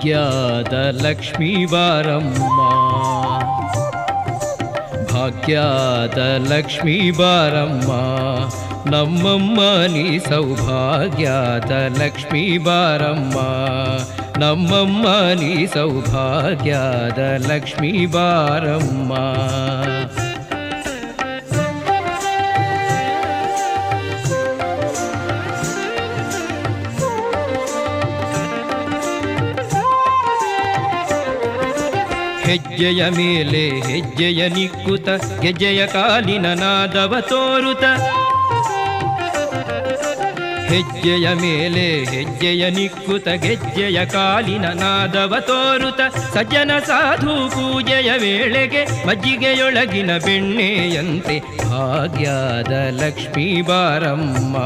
ಭಾಗ್ಯದ ಲಕ್ಷ್ಮೀ ಬಾರಮ್ಮ, ಭಾಗ್ಯದ ಲಕ್ಷ್ಮೀ ಬಾರಮ್ಮ, ನಮ್ಮಮ್ಮ ನೀ ಸೌಭಾಗ್ಯದ ಲಕ್ಷ್ಮೀ ಬಾರಮ್ಮ, ನಮ್ಮಮ್ಮ ನೀ ಸೌಭಾಗ್ಯದ ಲಕ್ಷ್ಮೀ ಬಾರಮ್ಮ. ಹೆಜ್ಜೆಯ ಮೇಲೆ ಹೆಜ್ಜೆಯ ನಿಕ್ಕುತ ಗೆಜ್ಜೆಯ ಕಾಲಿನ ನಾದವ ತೋರುತ, ಹೆಜ್ಜೆಯ ಮೇಲೆ ಹೆಜ್ಜೆಯ ನಿಕ್ಕುತ ಗೆಜ್ಜೆಯ ಕಾಲಿನ ನಾದವ ತೋರುತ, ಸಜ್ಜನ ಸಾಧು ಪೂಜೆಯ ವೇಳೆಗೆ ಮಜ್ಜಿಗೆಯೊಳಗಿನ ಬೆಣ್ಣೆಯಂತೆ ಭಾಗ್ಯದ ಲಕ್ಷ್ಮೀ ಬಾರಮ್ಮ.